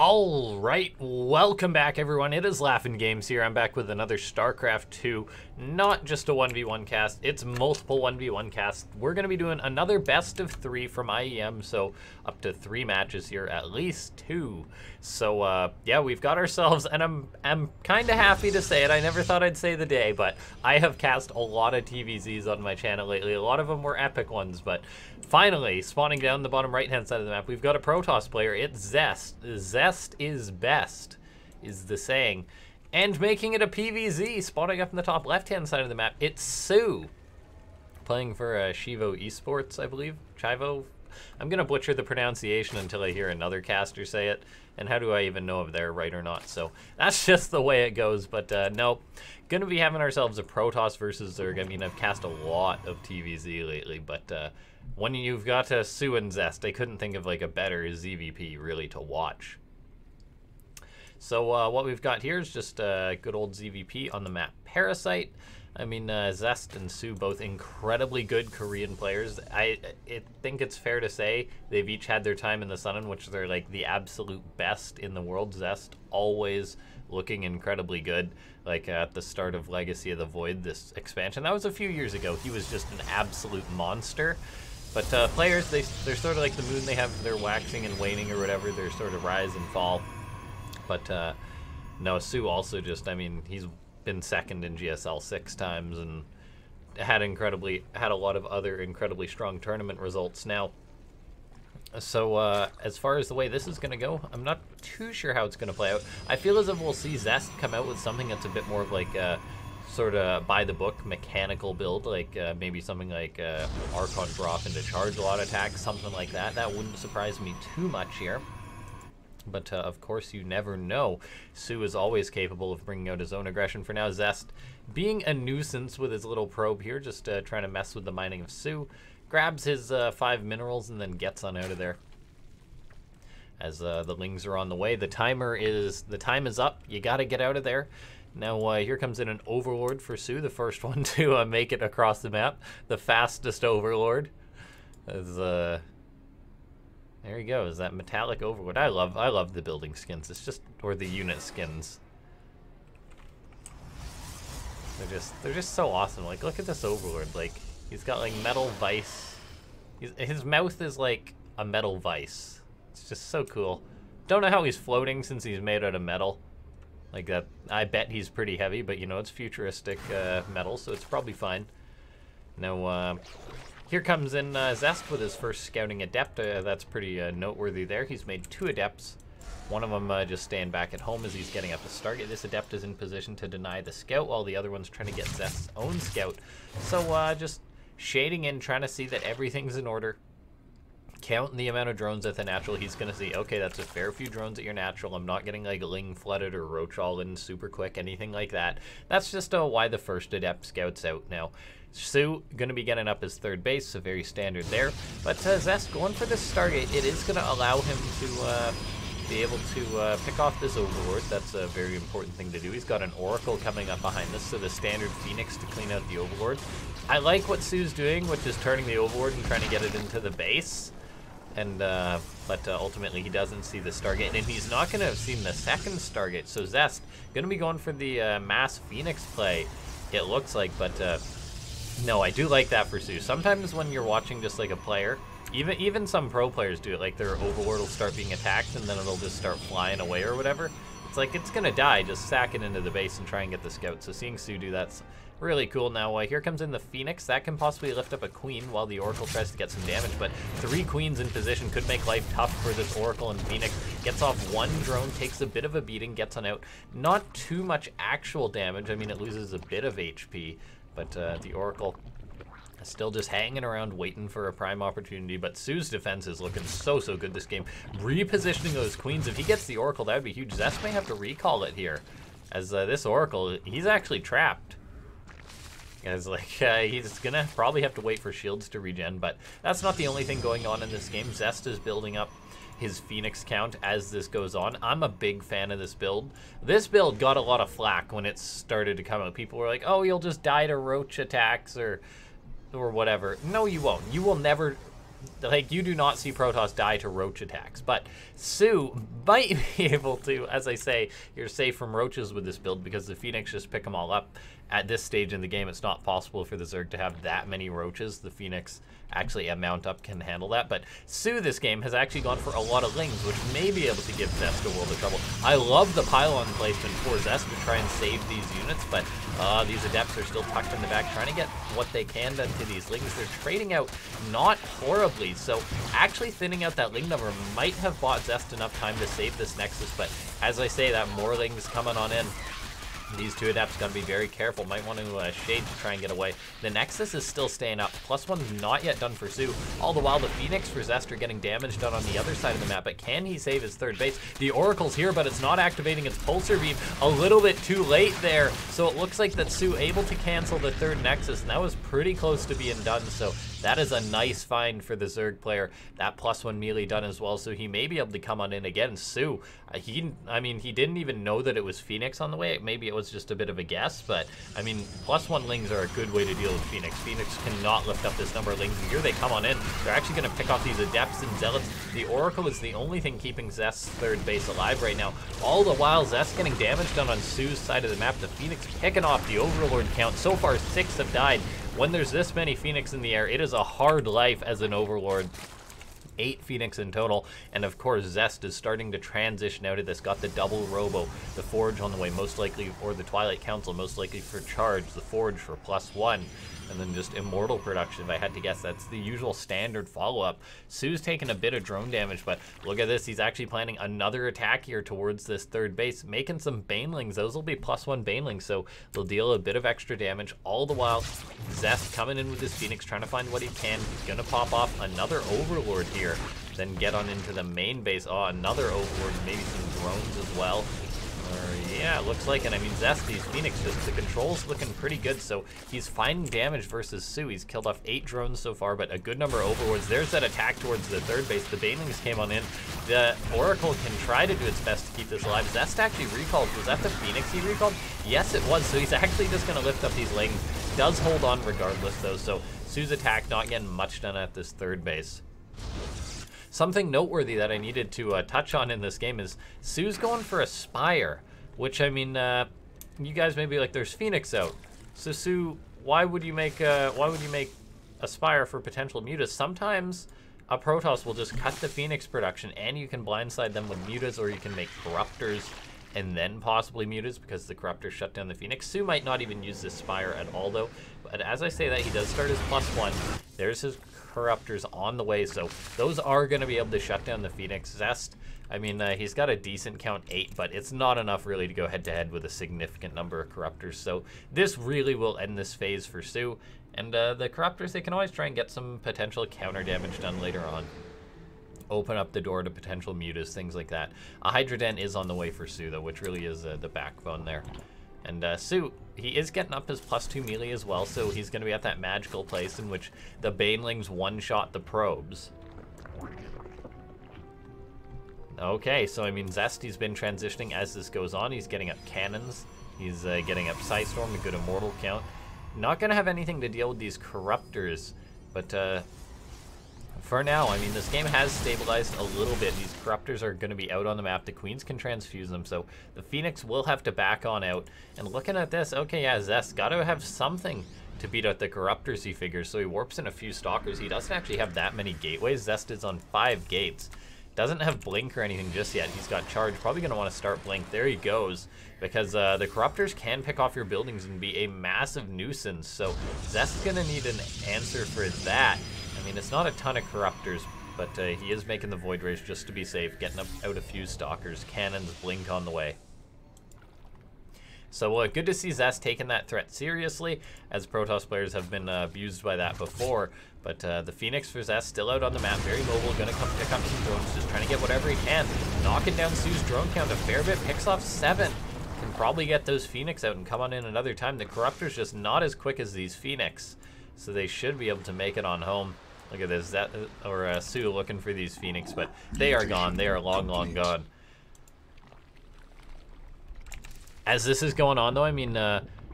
All right, welcome back, everyone. It is LaughNgamez here. I'm back with another Starcraft 2, not just a 1v1 cast, it's multiple 1v1 casts. We're going to be doing another best of 3 from IEM, so up to 3 matches here, at least 2. So, yeah, we've got ourselves, and I'm kind of happy to say it. I never thought I'd say the day, but I have cast a lot of TVZs on my channel lately. A lot of them were epic ones, but finally, spawning down the bottom right-hand side of the map, we've got a Protoss player. It's Zest. Zest is best, is the saying. And making it a PvZ, spawning up in the top left-hand side of the map, it's soO. Playing for Shivo Esports, I believe. Chivo? I'm going to butcher the pronunciation until I hear another caster say it. And how do I even know if they're right or not? So that's just the way it goes. But no, going to be having ourselves a Protoss versus Zerg. I mean, I've cast a lot of TVZ lately, but when you've got soO and Zest, I couldn't think of like a better ZVP really to watch. So what we've got here is just a good old ZVP on the map Parasite. I mean, Zest and soO, both incredibly good Korean players. I think it's fair to say they've each had their time in the sun in which they're like the absolute best in the world. Zest always looking incredibly good, like at the start of Legacy of the Void, this expansion. That was a few years ago. He was just an absolute monster. But players, they're sort of like the moon. They have their waxing and waning or whatever. Their sort of rise and fall. But no, soO also just, I mean, he's been second in GSL 6 times and had a lot of other incredibly strong tournament results now. So as far as the way this is going to go, I'm not too sure how it's going to play out. I feel as if we'll see Zest come out with something that's a bit more of like a sort of by the book mechanical build, like maybe something like Archon drop into charge a lot attack, something like that. That wouldn't surprise me too much here. But of course, you never know. soO is always capable of bringing out his own aggression. For now, Zest being a nuisance with his little probe here, just trying to mess with the mining of soO. Grabs his 5 minerals and then gets on out of there. As the lings are on the way, the time is up. You got to get out of there. Now here comes in an Overlord for soO, the first one to make it across the map, the fastest Overlord. As there he goes, that metallic Overlord. I love the building skins. It's just, or the unit skins. They're just so awesome. Like, look at this Overlord. Like, he's got like metal vice. His mouth is like a metal vice. It's just so cool. Don't know how he's floating since he's made out of metal. Like that, I bet he's pretty heavy, but you know, it's futuristic metal, so it's probably fine. Now, here comes in Zest with his first scouting adept. That's pretty noteworthy there. He's made 2 adepts. One of them just staying back at home as he's getting up to Stargate. This adept is in position to deny the scout, while the other one's trying to get Zest's own scout. So just shading in, trying to see that everything's in order. Counting the amount of drones at the natural. He's going to see, okay, that's a fair few drones at your natural. I'm not getting like ling flooded or roach all in super quick, anything like that. That's just why the first adept scouts out. Now, soO going to be getting up his 3rd base, so very standard there. But Zest going for this Stargate, it is going to allow him to be able to pick off this Overlord. That's a very important thing to do. He's got an Oracle coming up behind this, so the standard Phoenix to clean out the Overlord. I like what soO's doing, which is turning the Overlord and trying to get it into the base. And but ultimately he doesn't see the Stargate, and he's not going to have seen the 2nd Stargate. So Zest going to be going for the mass Phoenix play, it looks like. But no, I do like that for soO. Sometimes when you're watching just like a player, even some pro players do it, like their Overlord will start being attacked and then it'll just start flying away or whatever. It's like it's going to die, just sack it into the base and try and get the scout. So seeing soO do that's really cool. Now here comes in the Phoenix. That can possibly lift up a Queen while the Oracle tries to get some damage, but 3 Queens in position could make life tough for this Oracle, and Phoenix gets off 1 drone, takes a bit of a beating, gets on out. Not too much actual damage. I mean, it loses a bit of HP, but the Oracle is still just hanging around waiting for a prime opportunity. But soO's defense is looking so good this game. Repositioning those Queens. If he gets the Oracle, that would be huge. Zest may have to recall it here, as this Oracle, he's actually trapped. As like he's gonna probably have to wait for shields to regen, but that's not the only thing going on in this game. Zest is building up his Phoenix count as this goes on. I'm a big fan of this build. This build got a lot of flack when it started to come out. People were like, oh, you'll just die to roach attacks or whatever. No, you won't. You will never Like, you do not see Protoss die to roach attacks, but soO might be able to. As I say, you're safe from roaches with this build because the Phoenix just pick them all up. At this stage in the game, it's not possible for the Zerg to have that many roaches. The Phoenix, actually a mount up, can handle that, but soO this game has actually gone for a lot of lings, which may be able to give Zest a world of trouble. I love the pylon placement for Zest to try and save these units, but these Adepts are still tucked in the back, trying to get what they can done to these lings. They're trading out not horribly, so actually thinning out that ling number might have bought Zest enough time to save this Nexus, but as I say, that more lings coming on in. These two Adepts gotta be very careful. Might want to shade to try and get away. The Nexus is still staying up. +1's not yet done for soO. All the while, the Phoenix for Zest are getting damage done on the other side of the map. But can he save his third base? The Oracle's here, but it's not activating its Pulsar Beam. A little bit too late there. So it looks like that soO able to cancel the third Nexus, and that was pretty close to being done. So that is a nice find for the Zerg player. That +1 melee done as well, so he may be able to come on in again. soO, I mean, he didn't even know that it was Phoenix on the way. Maybe it was just a bit of a guess, but I mean, +1 lings are a good way to deal with Phoenix. Phoenix cannot lift up this number of lings, and here they come on in. They're actually going to pick off these Adepts and Zealots. The Oracle is the only thing keeping Zest's third base alive right now. All the while, Zest getting damage done on soO's side of the map. The Phoenix picking off the Overlord count. So far, 6 have died. When there's this many Phoenix in the air, it is a hard life as an Overlord. 8 Phoenix in total, and of course Zest is starting to transition out of this. Got the double Robo, the Forge on the way, most likely, or the Twilight Council, most likely for charge, the Forge for +1, and then just Immortal production. If I had to guess, that's the usual standard follow-up. soO's taking a bit of drone damage, but look at this, he's actually planning another attack here towards this third base, making some Banelings. Those will be +1 Banelings, so they'll deal a bit of extra damage. All the while, Zest coming in with his Phoenix, trying to find what he can. He's gonna pop off another Overlord here, then get on into the main base. Oh, another Overlord, maybe some drones as well. Yeah, it looks like it. I mean, Zest, these Phoenix, the control's looking pretty good, so he's finding damage versus soO. He's killed off 8 drones so far, but a good number of Overlords. There's that attack towards the third base. The Banelings came on in. The Oracle can try to do its best to keep this alive. Zest actually recalled. Was that the Phoenix he recalled? Yes, it was, so he's actually just going to lift up these lings. Does hold on regardless, though, so soO's attack not getting much done at this third base. Something noteworthy that I needed to touch on in this game is soO's going for a Spire, which, I mean, you guys may be like, there's Phoenix out. So soO, why would you make a Spire for potential mutas? Sometimes a Protoss will just cut the Phoenix production and you can blindside them with mutas, or you can make Corruptors and then possibly mutas because the Corruptors shut down the Phoenix. soO might not even use this Spire at all, though. But as I say that, he does start his +1. There's his Corruptors on the way, so those are going to be able to shut down the Phoenix. Zest, I mean, he's got a decent count, 8, but it's not enough really to go head-to-head with a significant number of Corruptors, so this really will end this phase for soO. And the Corruptors, they can always try and get some potential counter damage done later on. Open up the door to potential mutas, things like that. A Hydra Den is on the way for soO, though, which really is the backbone there. And soO, he is getting up his +2 melee as well, so he's going to be at that magical place in which the Banelings one-shot the probes. Okay, so I mean, Zest, he's been transitioning as this goes on. He's getting up cannons. He's getting up Psystorm, a good Immortal count. Not going to have anything to deal with these Corruptors, but for now, I mean, this game has stabilized a little bit. These Corruptors are going to be out on the map. The Queens can transfuse them, so the Phoenix will have to back on out. And looking at this, okay, yeah, Zest got to have something to beat out the Corruptors, he figures. So he warps in a few Stalkers. He doesn't actually have that many gateways. Zest is on 5 gates. Doesn't have Blink or anything just yet. He's got Charge. Probably going to want to start Blink. There he goes. Because the Corruptors can pick off your buildings and be a massive nuisance. So Zest's going to need an answer for that. I mean, it's not a ton of Corruptors, but he is making the Void Rays just to be safe, getting out a few Stalkers, cannons, Blink on the way. So good to see Zest taking that threat seriously, as Protoss players have been abused by that before. But the Phoenix for Zest still out on the map, very mobile, gonna come pick up some drones, just trying to get whatever he can. Knocking down soO's drone count a fair bit, picks off 7. Can probably get those Phoenix out and come on in another time. The Corruptor's just not as quick as these Phoenix, so they should be able to make it on home. Look at this, soO looking for these Phoenix, but they are gone. They are long, long gone. As this is going on, though, I mean,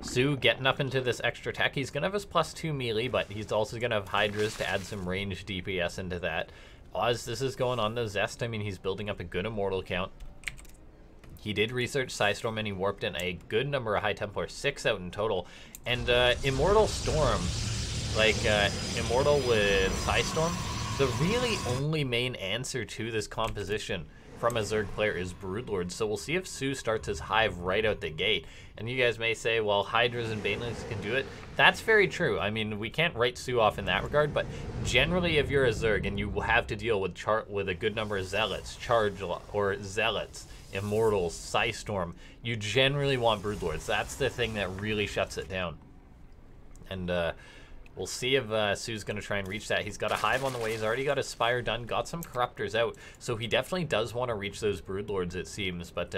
soO getting up into this extra tech. He's going to have his +2 melee, but he's also going to have Hydras to add some range DPS into that. As this is going on, though, Zest, I mean, he's building up a good Immortal count. He did research Psystorm, and he warped in a good number of High Templar, 6 out in total. And Immortal Storm, like Immortal with Psystorm, the really only main answer to this composition from a Zerg player is Broodlord. So we'll see if soO starts his Hive right out the gate. And you guys may say, well, Hydras and Banelings can do it. That's very true. I mean, we can't write soO off in that regard, but generally if you're a Zerg and you have to deal with a good number of Zealots, or Zealots, Immortals, Psystorm, you generally want Broodlords. That's the thing that really shuts it down. And we'll see if soO's going to try and reach that. He's got a Hive on the way. He's already got a Spire done, got some Corruptors out. So he definitely does want to reach those Broodlords, it seems. But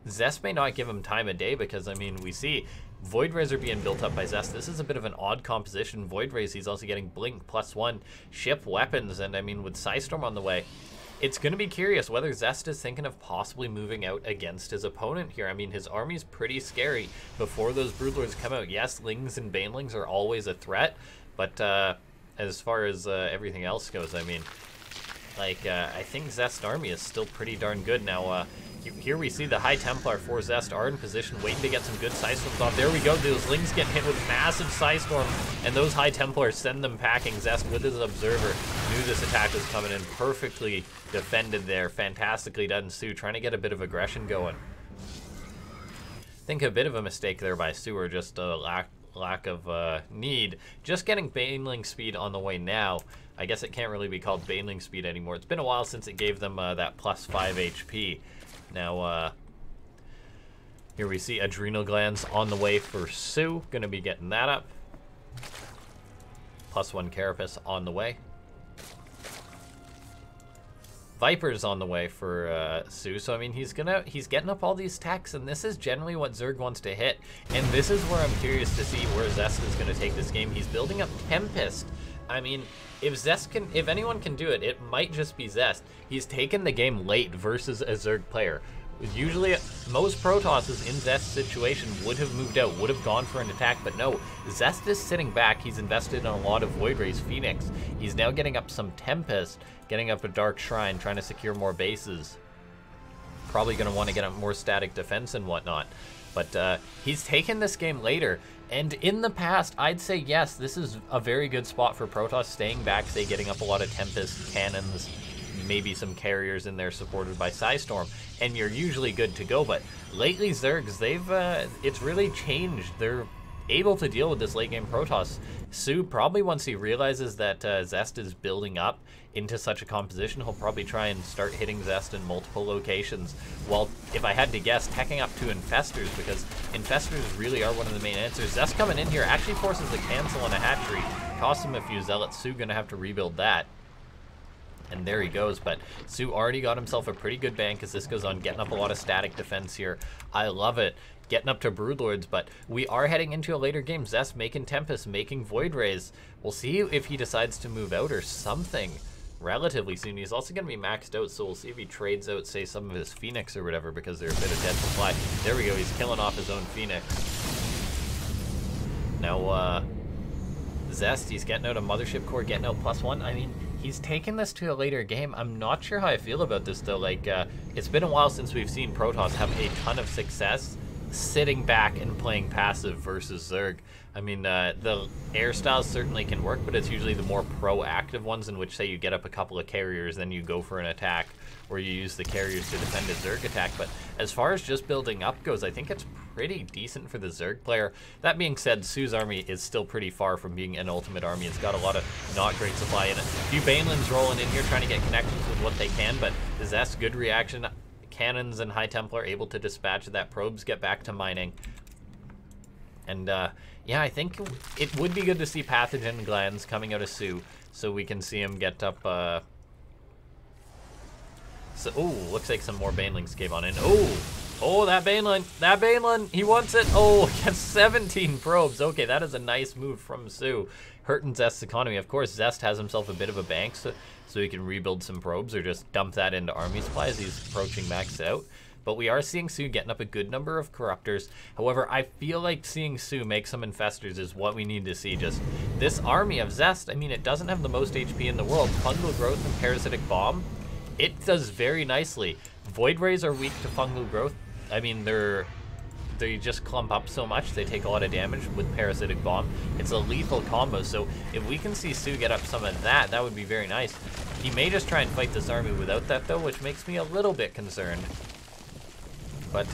Zest may not give him time of day because, I mean, we see Void Rays are being built up by Zest. This is a bit of an odd composition. Void Rays, he's also getting Blink, +1, ship weapons. And, I mean, with Psystorm on the way, it's going to be curious whether Zest is thinking of possibly moving out against his opponent here. I mean, his army's pretty scary before those Broodlords come out. Yes, Lings and Banelings are always a threat. But as far as everything else goes, I mean, like, I think Zest's army is still pretty darn good. Now, here we see the High Templar for Zest are in position, waiting to get some good Psystorms off. There we go. Those Lings getting hit with massive Psystorm, and those High Templars send them packing. Zest, with his Observer, knew this attack was coming in. Perfectly defended there. Fantastically done, soO, trying to get a bit of aggression going. I think a bit of a mistake there by soO, or just a lack of need. Just getting Baneling speed on the way now. I guess it can't really be called Baneling speed anymore. It's been a while since it gave them that +5 HP. Now, here we see Adrenal Glands on the way for soO. Gonna be getting that up. +1 Carapace on the way. Viper's on the way for soO, so I mean he's getting up all these techs, and this is generally what Zerg wants to hit. And this is where I'm curious to see where Zest is gonna take this game. He's building up Tempest. I mean, if anyone can do it, it might just be Zest. He's taken the game late versus a Zerg player. Usually, most Protosses in Zest's situation would have moved out, would have gone for an attack, but no. Zest is sitting back. He's invested in a lot of Void Rays, Phoenix. He's now getting up some Tempest, getting up a Dark Shrine, trying to secure more bases. Probably going to want to get up more static defense and whatnot. But he's taken this game later, and in the past, I'd say yes, this is a very good spot for Protoss, staying back, say getting up a lot of Tempest, Cannons, maybe some carriers in there supported by Psystorm, and you're usually good to go. But lately Zergs, it's really changed. They're able to deal with this late game Protoss. soO, probably once he realizes that Zest is building up into such a composition, he'll probably try and start hitting Zest in multiple locations. Well, if I had to guess, teching up to Infestors, because Infestors really are one of the main answers. Zest coming in here actually forces a cancel on a hatchery. Costs him a few Zealots. soO gonna have to rebuild that. And there he goes, but soO already got himself a pretty good bank as this goes on, getting up a lot of static defense here. I love it. Getting up to Broodlords, but we are heading into a later game. Zest making Tempest, making Void Rays. We'll see if he decides to move out or something relatively soon. He's also going to be maxed out, so we'll see if he trades out, say, some of his Phoenix or whatever, because they're a bit of dead supply. There we go, he's killing off his own Phoenix. Now, Zest, he's getting out a Mothership Core, getting out +1. I mean, he's taking this to a later game. I'm not sure how I feel about this, though. Like, it's been a while since we've seen Protoss have a ton of success sitting back and playing passive versus Zerg. I mean, the air styles certainly can work, but it's usually the more proactive ones in which, say, you get up a couple of carriers, then you go for an attack, or you use the carriers to defend a Zerg attack. But as far as just building up goes, I think it's pretty decent for the Zerg player. That being said, soO's army is still pretty far from being an ultimate army. It's got a lot of not great supply in it. A few Banelings rolling in here trying to get connections with what they can, but Zest, good reaction. Cannons and High Templar able to dispatch that. Probes get back to mining. And yeah, I think it would be good to see Pathogen Glands coming out of soO, so we can see him get up. Looks like some more Banelings came on in. Oh, that Baneling, he wants it. Oh, gets 17 probes. Okay, that is a nice move from soO. Hurting Zest's economy. Of course, Zest has himself a bit of a bank, so he can rebuild some probes or just dump that into army supplies. He's approaching max out. but we are seeing soO getting up a good number of Corruptors. However, I feel like seeing soO make some Infestors is what we need to see. Just this army of Zest, I mean, it doesn't have the most HP in the world. Fungal Growth and Parasitic Bomb, it does very nicely. Void Rays are weak to Fungal Growth. I mean, they just clump up so much, they take a lot of damage with Parasitic Bomb. It's a lethal combo, so if we can see soO get up some of that, that would be very nice. He may just try and fight this army without that though, which makes me a little bit concerned. But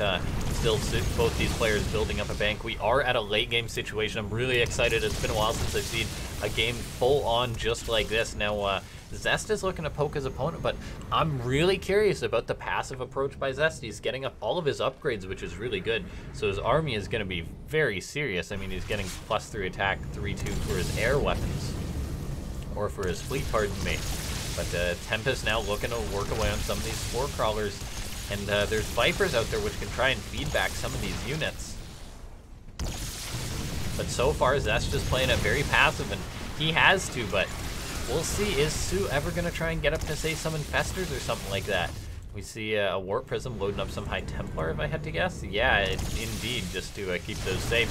still, both these players building up a bank. We are at a late game situation. I'm really excited. It's been a while since I've seen a game full on just like this. Now, Zest is looking to poke his opponent, but I'm really curious about the passive approach by Zest. He's getting up all of his upgrades, which is really good. So his army is going to be very serious. I mean, he's getting +3 attack, 3/2 for his air weapons. Or for his fleet, pardon me. But Tempest now looking to work away on some of these Spore Crawlers. And there's Vipers out there which can try and feed back some of these units. But so far, Zest just playing it very passive, and he has to, but we'll see. Is soO ever going to try and get up to, say, some Infestors or something like that? We see a Warp Prism loading up some High Templar, if I had to guess. Yeah, indeed, just to keep those safe.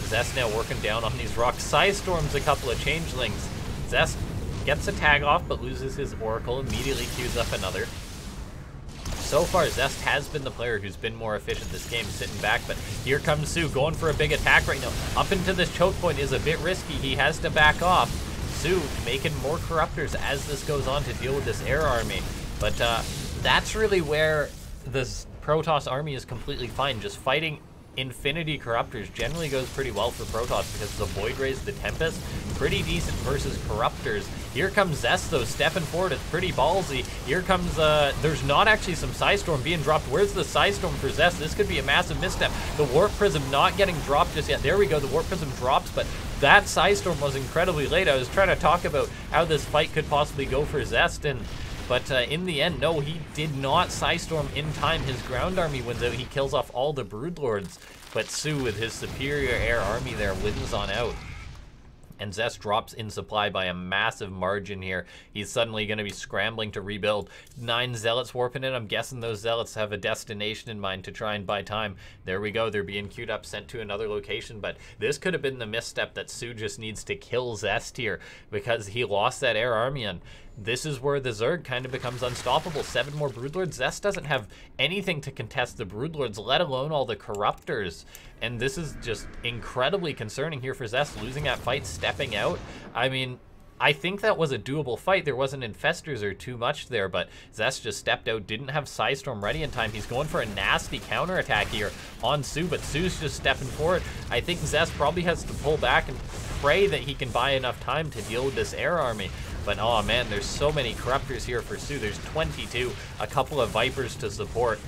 Zest now working down on these rocks. Storms a couple of Changelings. Zest gets a tag off, but loses his Oracle, immediately queues up another. So far, Zest has been the player who's been more efficient this game, sitting back, but here comes soO going for a big attack right now. Up into this choke point is a bit risky. He has to back off. soO making more Corruptors as this goes on to deal with this air army. But that's really where this Protoss army is completely fine. Just fighting Infinity Corruptors generally goes pretty well for Protoss because the Void Rays, the Tempest, pretty decent versus Corruptors. Here comes Zest though, stepping forward. It's pretty ballsy. Here comes, there's not actually some Storm being dropped. Where's the Storm for Zest? This could be a massive misstep. The Warp Prism not getting dropped just yet. There we go, the Warp Prism drops, but that Storm was incredibly late. I was trying to talk about how this fight could possibly go for Zest, but in the end, no, he did not Storm in time. His ground army wins out. He kills off all the Broodlords, but soO with his superior air army there wins on out. And Zest drops in supply by a massive margin here. He's suddenly going to be scrambling to rebuild. 9 Zealots warping in. I'm guessing those Zealots have a destination in mind to try and buy time. There we go. They're being queued up, sent to another location. But this could have been the misstep that soO just needs to kill Zest here because he lost that air army. And this is where the Zerg kind of becomes unstoppable. 7 more Broodlords. Zest doesn't have anything to contest the Broodlords, let alone all the Corruptors. And this is just incredibly concerning here for Zest, losing that fight, stepping out. I mean, I think that was a doable fight. There wasn't Infestors or too much there, but Zest just stepped out, didn't have Storm ready in time. He's going for a nasty counterattack here on soO, but soO's just stepping forward. I think Zest probably has to pull back and pray that he can buy enough time to deal with this air army. But oh man, there's so many Corruptors here for soO. There's 22, a couple of Vipers to support.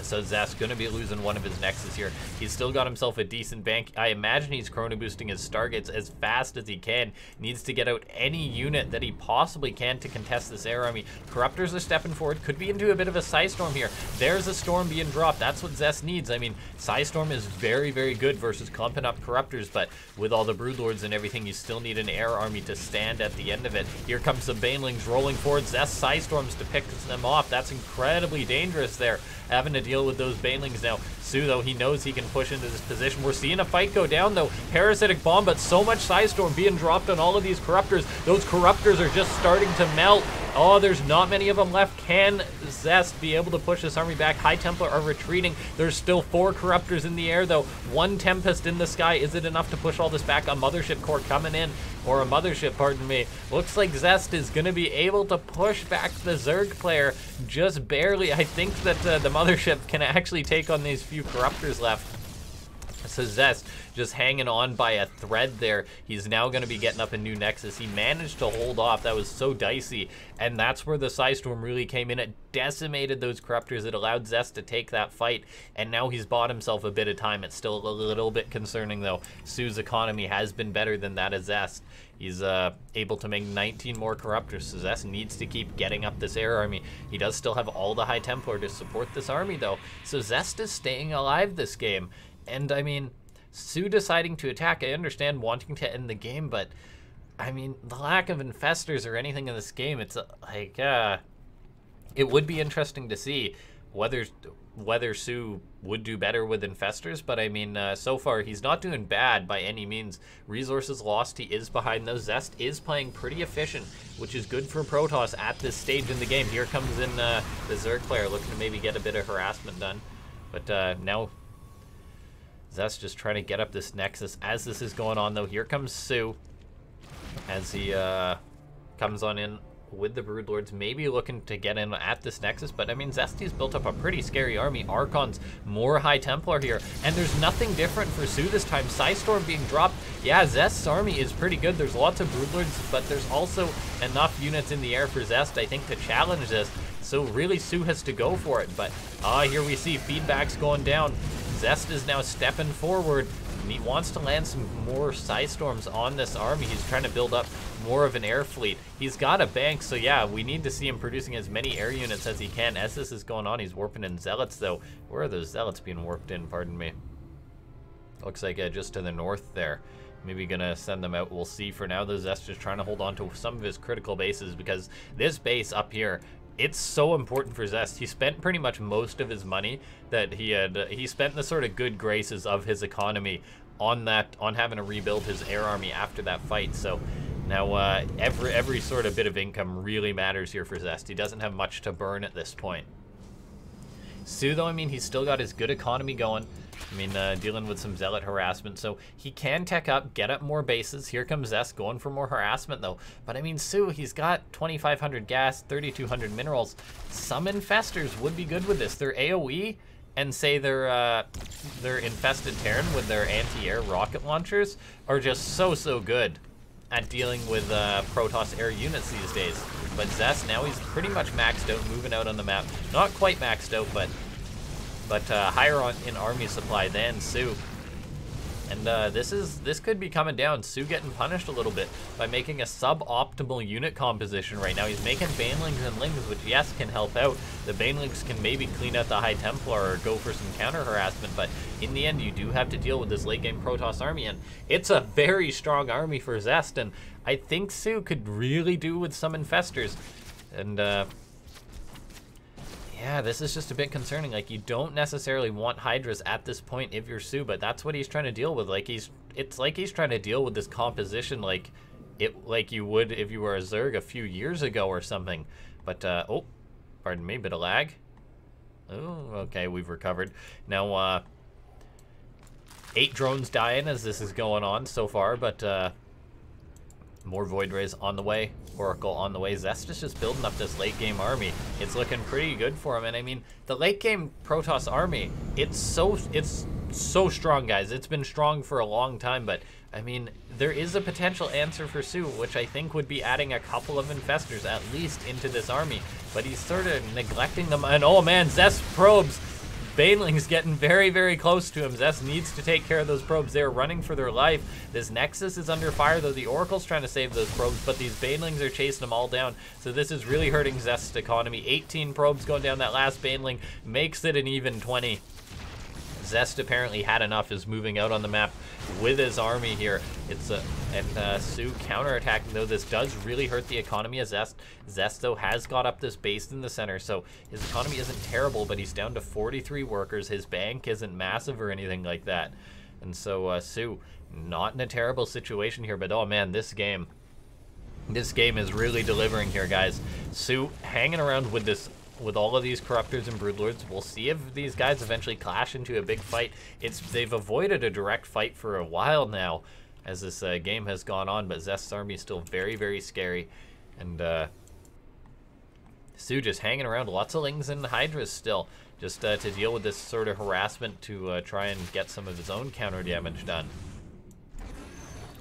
So Zest's going to be losing one of his Nexus here. He's still got himself a decent bank. I imagine he's chrono boosting his Stargates as fast as he can. Needs to get out any unit that he possibly can to contest this air army. Corruptors are stepping forward. Could be into a bit of a Storm here. There's a Storm being dropped. That's what Zest needs. I mean, Storm is very, very good versus clumping up Corruptors, but with all the Broodlords and everything, you still need an air army to stand at the end of it. Here comes the Banelings rolling forward. Zest Storms to pick them off. That's incredibly dangerous there, having to deal with those Banelings now. soO, though, he knows he can push into this position. We're seeing a fight go down, though. Parasitic Bomb, but so much Storm being dropped on all of these Corruptors. Those Corruptors are just starting to melt. Oh, there's not many of them left. Can Zest be able to push this army back? High Templar are retreating. There's still 4 Corruptors in the air, though. 1 Tempest in the sky. Is it enough to push all this back? A Mothership Core coming in, or a Mothership, pardon me. Looks like Zest is going to be able to push back the Zerg player just barely. I think that the Mothership can actually take on these few Corruptors left. So Zest just hanging on by a thread there. He's now going to be getting up a new Nexus. He managed to hold off. That was so dicey. And that's where the Storm really came in. It decimated those Corruptors. It allowed Zest to take that fight. And now he's bought himself a bit of time. It's still a little bit concerning, though. soO's economy has been better than that of Zest. He's able to make 19 more Corruptors. So Zest needs to keep getting up this air army. He does still have all the High Templar to support this army, though. So Zest is staying alive this game. And I mean, soO deciding to attack, I understand wanting to end the game, but I mean, the lack of Infestors or anything in this game, it's like, it would be interesting to see. whether soO would do better with infestors, but I mean, so far he's not doing bad by any means. Resources lost, he is behind though. Zest is playing pretty efficient, which is good for Protoss at this stage in the game. Here comes in the Zerg player looking to maybe get a bit of harassment done, but now Zest just trying to get up this Nexus. As this is going on though, here comes soO as he comes on in with the Broodlords, maybe looking to get in at this Nexus, but I mean, Zesty's built up a pretty scary army. Archon's more High Templar here, and there's nothing different for soO this time. Psystorm being dropped. Yeah, Zest's army is pretty good. There's lots of Broodlords, but there's also enough units in the air for Zest, I think, to challenge this. So really, soO has to go for it, but here we see feedbacks going down. Zest is now stepping forward, and he wants to land some more Psystorms on this army. He's trying to build up more of an air fleet. He's got a bank, so yeah, we need to see him producing as many air units as he can. As this is going on, he's warping in Zealots, though. Where are those Zealots being warped in? Pardon me. Looks like just to the north there. Maybe gonna send them out. We'll see. For now, though, Zest is trying to hold on to some of his critical bases, because this base up here, it's so important for Zest. He spent pretty much most of his money that he spent the sort of good graces of his economy on having to rebuild his air army after that fight. So now every sort of bit of income really matters here for Zest. He doesn't have much to burn at this point. soO, though, I mean, he's still got his good economy going. I mean, dealing with some Zealot harassment, so he can tech up, get up more bases. Here comes Zest going for more harassment, though. But I mean, soO, he's got 2,500 gas, 3,200 minerals. Some infestors would be good with this. They're AoE, and say they're infested Terran with their anti-air rocket launchers are just so good at dealing with Protoss air units these days. But Zest, now he's pretty much maxed out, moving out on the map. Not quite maxed out, but higher in army supply than soO. And this could be coming down. soO getting punished a little bit by making a suboptimal unit composition right now. He's making Banelings and Lings, which yes, can help out. The Banelings can maybe clean out the High Templar or go for some counter harassment, but in the end, you do have to deal with this late game Protoss army, and it's a very strong army for Zest, and I think soO could really do with some infestors. And yeah, this is just a bit concerning. Like, you don't necessarily want Hydras at this point if you're soO, but that's what he's trying to deal with. Like, it's like he's trying to deal with this composition like you would if you were a Zerg a few years ago or something. But oh, pardon me, bit of lag. Oh, okay, we've recovered. Now 8 drones dying as this is going on so far, but more Void Rays on the way, Oracle on the way. Zest is just building up this late game army. It's looking pretty good for him, and I mean, the late game Protoss army, it's so strong, guys. It's been strong for a long time, but I mean, there is a potential answer for soO, which I think would be adding a couple of infestors at least into this army, but he's sort of neglecting them. And oh man, Zest probes. Baneling's getting very close to him. Zest needs to take care of those probes. They're running for their life. This Nexus is under fire, though. The Oracle's trying to save those probes, but these Banelings are chasing them all down. So this is really hurting Zest's economy. 18 probes going down. That last Baneling makes it an even 20. Zest apparently had enough, is moving out on the map with his army here. It's soO counterattacking, though. This does really hurt the economy of Zest. Zest, though, has got up this base in the center, so his economy isn't terrible, but he's down to 43 workers. His bank isn't massive or anything like that. And so soO, not in a terrible situation here, but oh man, this game is really delivering here, guys. soO hanging around with all of these Corruptors and Broodlords. We'll see if these guys eventually clash into a big fight. They've avoided a direct fight for a while now as this game has gone on, but Zest's army is still very scary. And soO just hanging around. Lots of Lings and Hydras still, just to deal with this sort of harassment, to try and get some of his own counter damage done.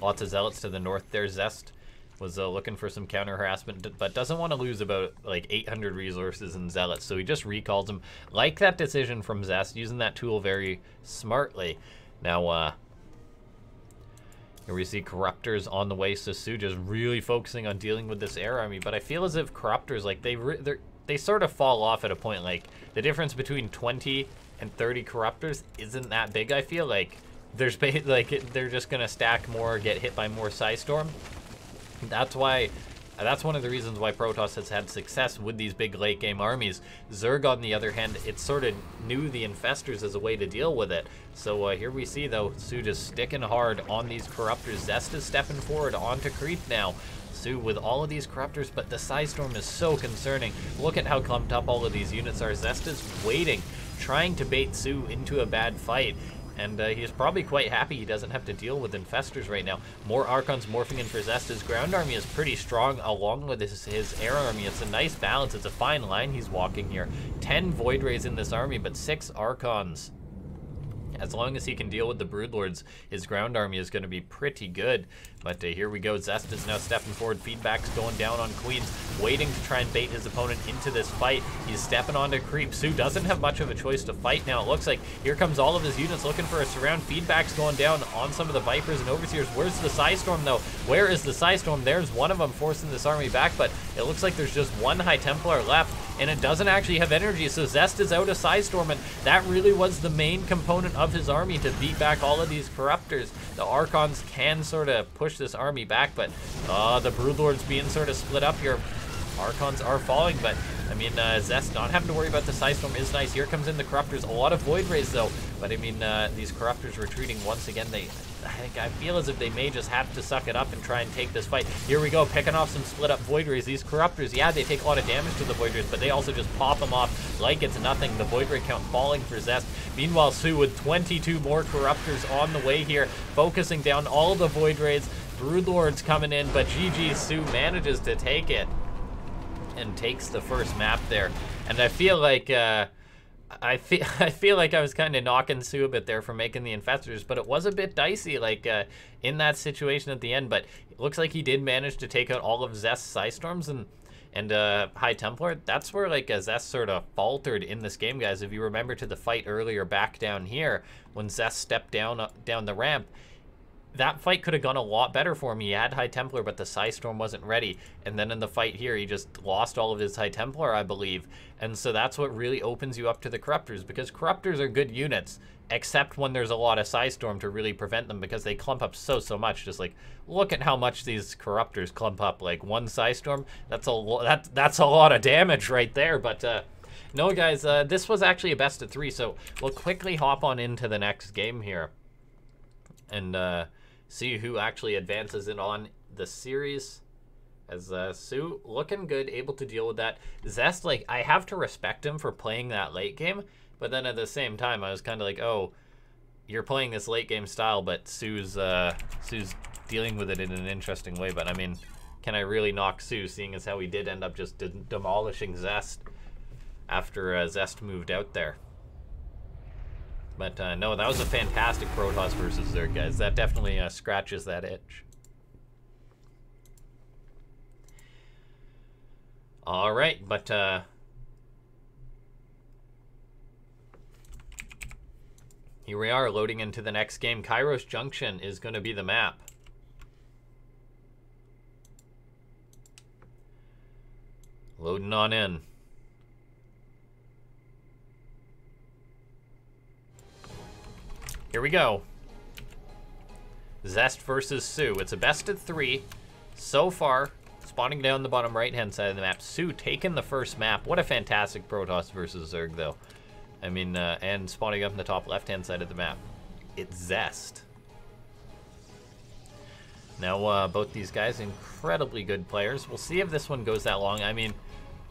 Lots of Zealots to the north there. Zest was looking for some counter harassment, but doesn't want to lose about like 800 resources in Zealots, so he just recalls them. Like that decision from Zest, using that tool very smartly. Now here we see Corruptors on the way, so soO just really focusing on dealing with this air army, but I feel as if Corruptors, like, they sort of fall off at a point. Like, the difference between 20 and 30 Corruptors isn't that big. I feel like they're just gonna stack more, get hit by more Psystorm. That's why that's one of the reasons why Protoss has had success with these big late game armies. Zerg, on the other hand, it sort of knew the Infestors as a way to deal with it. So here we see, though, soO just sticking hard on these Corruptors. Zest is stepping forward onto Creep now. soO with all of these Corruptors, but the Psystorm is so concerning. Look at how clumped up all of these units are. Zest is waiting, trying to bait soO into a bad fight. And he's probably quite happy he doesn't have to deal with Infestors right now. More Archons morphing in for Zest. His ground army is pretty strong along with his air army. It's a nice balance. It's a fine line he's walking here. 10 Void Rays in this army, but 6 Archons. As long as he can deal with the Broodlords, his ground army is going to be pretty good. But here we go. Zest is now stepping forward. Feedback's going down on Queens, waiting to try and bait his opponent into this fight. He's stepping onto Creep. soO doesn't have much of a choice to fight now. It looks like here comes all of his units looking for a surround. Feedback's going down on some of the Vipers and Overseers. Where's the Psystorm, though? Where is the Psystorm? There's one of them forcing this army back, but it looks like there's just one High Templar left, and it doesn't actually have energy, so Zest is out of Psystorm, and that really was the main component of his army to beat back all of these Corruptors. The Archons can sort of push this army back, but the Broodlords being sort of split up here. Archons are falling, but I mean, Zest not having to worry about the Psystorm is nice. Here comes in the Corruptors. A lot of Void Rays, though, but I mean, these Corruptors retreating once again. I feel as if they may just have to suck it up and try and take this fight. Here we go, picking off some split up Void Rays. These Corruptors, yeah, they take a lot of damage to the Void Rays, but they also just pop them off like it's nothing. The Void Ray count falling for Zest. Meanwhile, soO with 22 more Corruptors on the way here, focusing down all the Void Rays. Broodlords coming in, but GG, soO manages to take it and takes the first map there. And I feel like I feel like I was kind of knocking soO a bit there for making the Infestors, but it was a bit dicey, like in that situation at the end. But it looks like he did manage to take out all of Zest's Psystorms and High Templar. That's where like Zest sort of faltered in this game, guys. If you remember to the fight earlier back down here when Zest stepped down the ramp, that fight could have gone a lot better for him. He had High Templar, but the Psystorm wasn't ready. And then in the fight here, he just lost all of his High Templar, I believe. And so that's what really opens you up to the Corruptors, because Corruptors are good units, except when there's a lot of Psystorm to really prevent them, because they clump up so much. Just like, look at how much these Corruptors clump up. Like one Psystorm, that's a lot of damage right there. But no, guys, this was actually a best of 3, so we'll quickly hop on into the next game here and see who actually advances in on the series. As soO looking good, able to deal with that. Zest, like, I have to respect him for playing that late game, but then at the same time, I was kind of like, oh, you're playing this late game style, but soO's dealing with it in an interesting way. But I mean, can I really knock soO, seeing as how he did end up just demolishing Zest after Zest moved out there? But no, that was a fantastic Protoss versus Zerg, guys. That definitely scratches that itch. All right, but here we are loading into the next game. Kairos Junction is going to be the map. Loading on in. Here we go. Zest versus soO. It's a best of 3 so far. Spawning down the bottom right-hand side of the map. soO taking the first map. What a fantastic Protoss versus Zerg, though. I mean, and spawning up in the top left-hand side of the map. It's Zest. Now, both these guys, incredibly good players. We'll see if this one goes that long. I mean,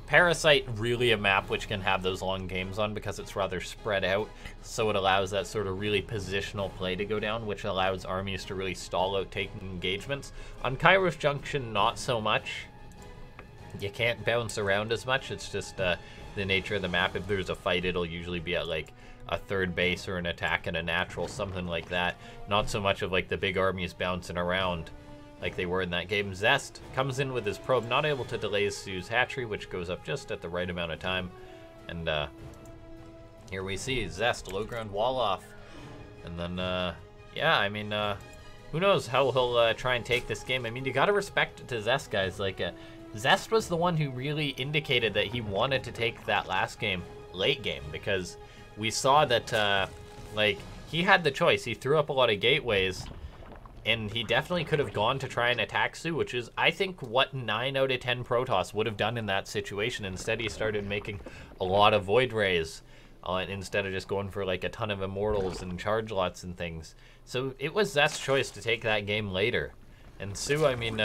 Parasite, really a map which can have those long games on because it's rather spread out, so it allows that sort of really positional play to go down, which allows armies to really stall out taking engagements. On Kairos Junction, not so much. You can't bounce around as much. It's just the nature of the map. If there's a fight, it'll usually be at like a third base or an attack and a natural, something like that. Not so much of like the big armies bouncing around like they were in that game. Zest comes in with his probe, not able to delay soO's hatchery, which goes up just at the right amount of time. And here we see Zest, low ground wall off. And then, yeah, I mean, who knows how he'll try and take this game. I mean, you gotta respect to Zest, guys. Like, Zest was the one who really indicated that he wanted to take that last game late game, because we saw that, like, he had the choice. He threw up a lot of gateways, And he definitely could have gone to try and attack soO, which is, I think, what 9 out of 10 Protoss would have done in that situation. Instead, he started making a lot of Void Rays instead of just going for like a ton of Immortals and charge lots and things. So it was Zest's choice to take that game later. And soO, I mean,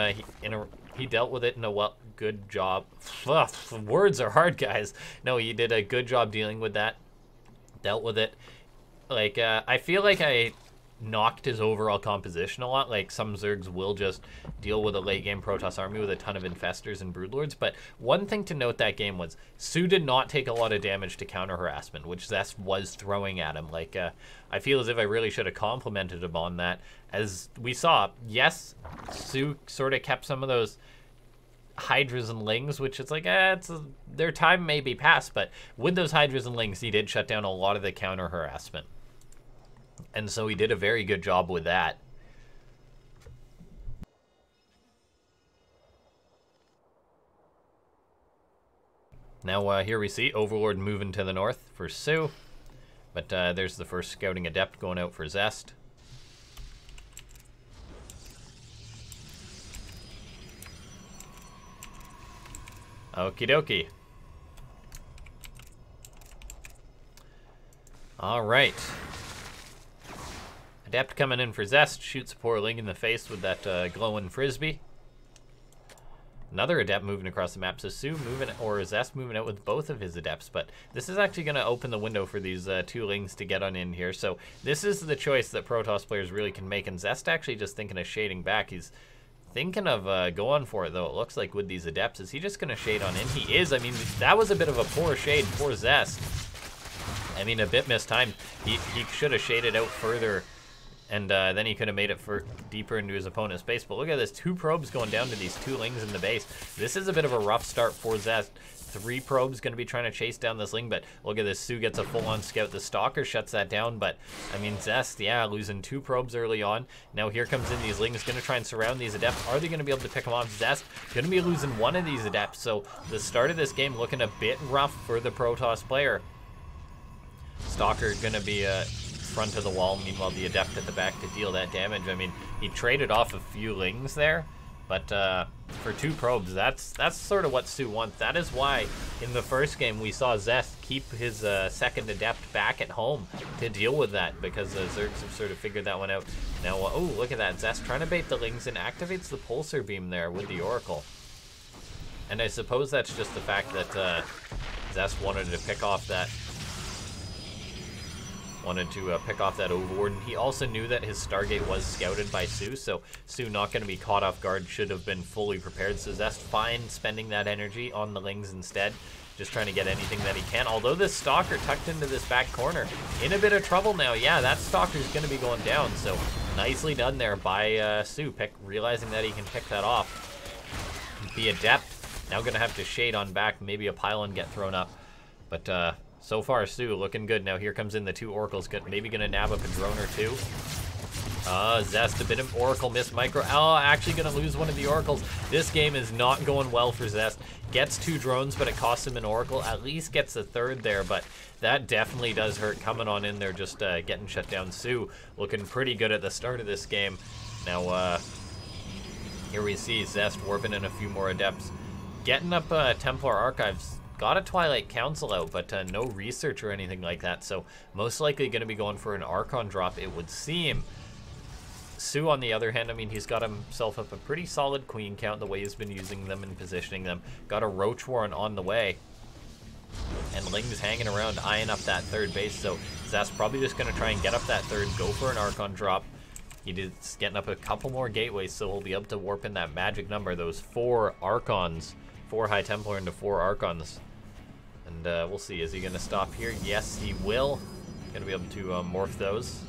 he dealt with it in a good job. Ugh, words are hard, guys. No, he did a good job dealing with that. Dealt with it. Like, I feel like I knocked his overall composition a lot. Like, some Zergs will just deal with a late game Protoss army with a ton of Infestors and Broodlords. But one thing to note that game was soO did not take a lot of damage to counter harassment, which Zest was throwing at him. Like, I feel as if I really should have complimented him on that. As we saw, yes, soO sort of kept some of those Hydras and Lings, which it's like, their time may be past, but with those Hydras and Lings, he did shut down a lot of the counter harassment. And so he did a very good job with that. Now here we see Overlord moving to the north for soO, but there's the first Scouting Adept going out for Zest. Okie dokie. All right. Adept coming in for Zest, shoots a poor Ling in the face with that glowing frisbee. Another Adept moving across the map, so soO moving, or Zest moving out with both of his Adepts, but this is actually going to open the window for these two Lings to get on in here, so this is the choice that Protoss players really can make, and Zest actually just thinking of shading back. He's thinking of going for it, though, it looks like, with these Adepts. Is he just going to shade on in? He is. I mean, that was a bit of a poor shade, poor Zest. I mean, a bit mistimed. He should have shaded out further, and then he could have made it for deeper into his opponent's base. But look at this, 2 probes going down to these 2 Lings in the base. This is a bit of a rough start for Zest. 3 probes going to be trying to chase down this Ling, but look at this, soO gets a full-on scout. The Stalker shuts that down, but I mean, Zest, yeah, losing 2 probes early on. Now here comes in these Lings, going to try and surround these Adepts. Are they going to be able to pick them off? Zest going to be losing 1 of these Adepts, so the start of this game looking a bit rough for the Protoss player. Stalker going to be front of the wall, meanwhile the Adept at the back to deal that damage. I mean, he traded off a few Lings there, but for 2 probes, that's sort of what soO wants. That is why in the first game we saw Zest keep his second Adept back at home to deal with that, because the Zergs have sort of figured that one out. Now, oh, look at that, Zest trying to bait the Lings and activates the Pulsar Beam there with the Oracle. And I suppose that's just the fact that Zest wanted to pick off that Overlord, and he also knew that his Stargate was scouted by soO, so soO not going to be caught off guard, should have been fully prepared. So Zest fine spending that energy on the Lings instead, just trying to get anything that he can. Although this Stalker tucked into this back corner, in a bit of trouble now. Yeah, that Stalker's going to be going down, so nicely done there by soO, realizing that he can pick that off. The Adept now going to have to shade on back, maybe a pylon get thrown up, but so far, soO looking good. Now here comes in the 2 Oracles, maybe gonna nab up a drone or 2. Zest, a bit of Oracle miss micro. Oh, actually gonna lose one of the Oracles. This game is not going well for Zest. Gets 2 drones, but it costs him an Oracle. At least gets a 3rd there, but that definitely does hurt coming on in there, just getting shut down. soO looking pretty good at the start of this game. Now, here we see Zest warping in a few more Adepts. Getting up Templar Archives. Got a Twilight Council out, but no research or anything like that, so most likely going to be going for an Archon drop, it would seem. soO, on the other hand, I mean, he's got himself up a pretty solid Queen count, the way he's been using them and positioning them. Got a Roach Warren on the way. And Ling's hanging around, eyeing up that 3rd base, so Zest probably just going to try and get up that 3rd, go for an Archon drop. He's getting up a couple more gateways, so he'll be able to warp in that magic number, those 4 Archons. 4 High Templar into 4 Archons. And we'll see, is he going to stop here? Yes, he will. Going to be able to morph those.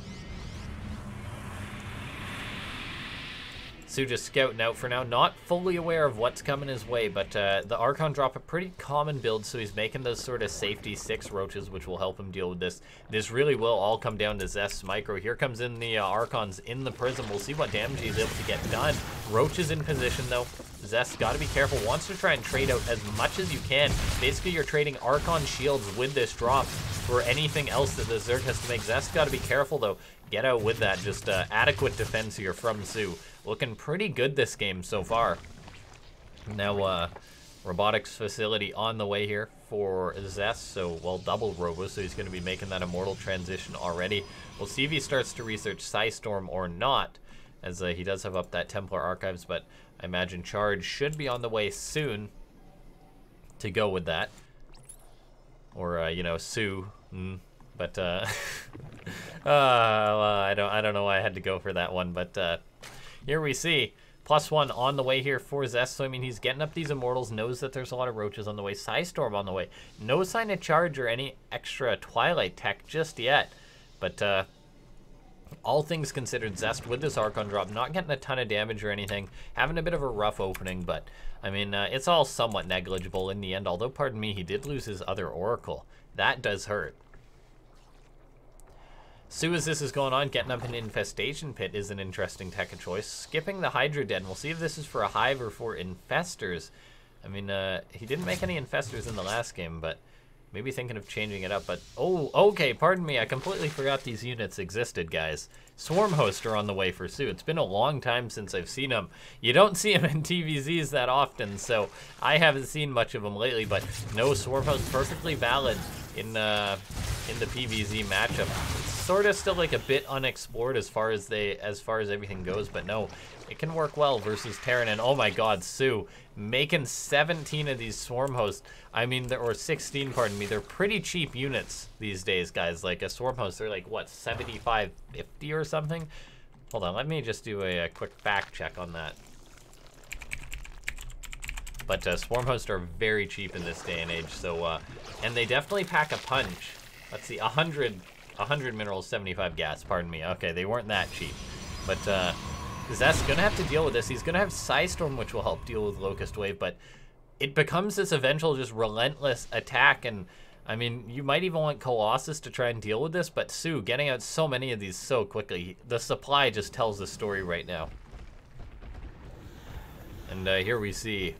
soO just scouting out for now, not fully aware of what's coming his way, but the Archon drop a pretty common build, so he's making those sort of safety 6 Roaches, which will help him deal with this. This really will all come down to Zest's micro. Here comes in the Archons in the Prism. We'll see what damage he's able to get done. Roach is in position, though. Zest got to be careful. Wants to try and trade out as much as you can. Basically, you're trading Archon shields with this drop for anything else that the Zerg has to make. Zest got to be careful, though. Get out with that. Just adequate defense here from soO. Looking pretty good this game so far. Now, robotics facility on the way here for Zest, so well, double robo, so he's going to be making that immortal transition already. We'll see if he starts to research Psystorm or not, as he does have up that Templar Archives, but I imagine Charge should be on the way soon to go with that. Or, you know, soO. But, I don't know why I had to go for that one, but here we see +1 on the way here for Zest, so I mean, he's getting up these immortals, knows that there's a lot of roaches on the way. Psystorm on the way. No sign of Charge or any extra Twilight tech just yet, but all things considered, Zest with this Archon drop, not getting a ton of damage or anything, having a bit of a rough opening, but I mean, it's all somewhat negligible in the end, although, pardon me, he did lose his other Oracle. That does hurt. soO, as this is going on, getting up an Infestation Pit is an interesting tech of choice. Skipping the Hydra Den. We'll see if this is for a Hive or for Infestors. I mean, he didn't make any Infestors in the last game, but maybe thinking of changing it up. But, oh, okay, pardon me. I completely forgot these units existed, guys. Swarm Host are on the way for soO. It's been a long time since I've seen them. You don't see them in TVZs that often, so I haven't seen much of them lately, but no, Swarm Host perfectly valid in the PvZ matchup. It's sort of still like a bit unexplored as far as everything goes, but no, it can work well versus Terran. And oh my god, soO making 17 of these Swarm Hosts. I mean, or 16, pardon me. They're pretty cheap units these days, guys. Like a Swarm Host, they're like what, 75.50 or something. Hold on, let me just do a quick fact check on that. But Swarm Hosts are very cheap in this day and age, so and they definitely pack a punch. Let's see, 100 minerals, 75 gas, pardon me. Okay, they weren't that cheap. But Zest's gonna have to deal with this. He's gonna have Psystorm, which will help deal with Locust Wave, but it becomes this eventual just relentless attack, and I mean, you might even want Colossus to try and deal with this, but soO getting out so many of these so quickly, the supply just tells the story right now. And here we see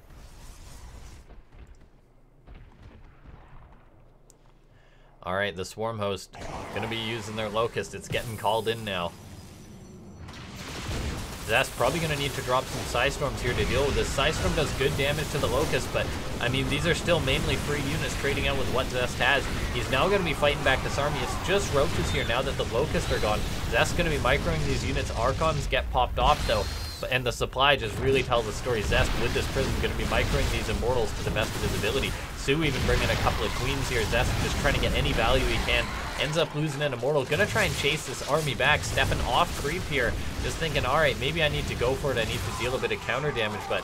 all right, the Swarm Host gonna be using their Locust. It's getting called in now. Zest probably gonna need to drop some Psystorms here to deal with this. Psystorm does good damage to the Locust, but I mean, these are still mainly free units trading out with what Zest has. He's now gonna be fighting back this army. It's just roaches here now that the Locusts are gone. Zest's gonna be microing these units. Archons get popped off though, and the supply just really tells the story. Zest with this Prism gonna be microing these Immortals to the best of his ability. soO even bringing a couple of Queens here. Zest just trying to get any value he can. Ends up losing an Immortal. Gonna try and chase this army back. Stepping off creep here. Just thinking, alright, maybe I need to go for it. I need to deal a bit of counter damage, but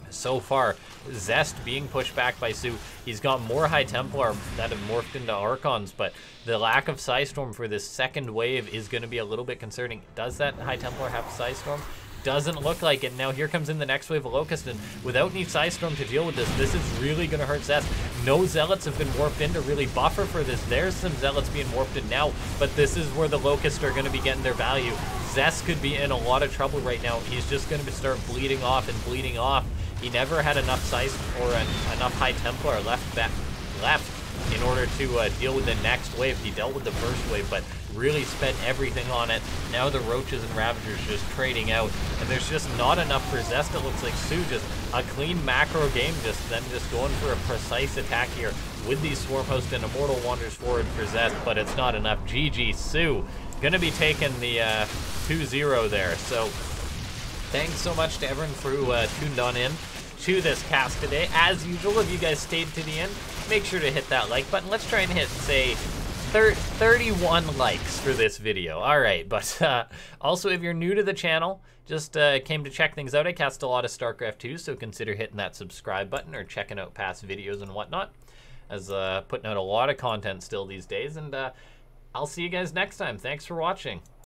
so far, Zest being pushed back by soO. He's got more High Templar that have morphed into Archons, but the lack of Psystorm for this second wave is going to be a little bit concerning. Does that High Templar have Psystorm? Doesn't look like it. Now here comes in the next wave of Locust, and without any Psystorm to deal with this is really going to hurt Zest. No Zealots have been warped in to really buffer for this. There's some Zealots being warped in now, but this is where the Locusts are going to be getting their value. Zest could be in a lot of trouble right now. He's just going to start bleeding off and bleeding off. He never had enough Psy or enough High Templar left in order to deal with the next wave. He dealt with the first wave, but really spent everything on it. Now the Roaches and Ravagers just trading out, and there's just not enough for Zest. It looks like soO just a clean macro game, just going for a precise attack here with these Swarm Host, and Immortal wanders forward for Zest, but it's not enough. GG, soO gonna be taking the 2-0 there. So thanks so much to everyone who tuned on in to this cast today. As usual, if you guys stayed to the end, make sure to hit that like button. Let's try and hit, say, 31 likes for this video. All right, but also, if you're new to the channel, just came to check things out, I cast a lot of Starcraft 2, so consider hitting that subscribe button or checking out past videos and whatnot, as putting out a lot of content still these days, and I'll see you guys next time. Thanks for watching.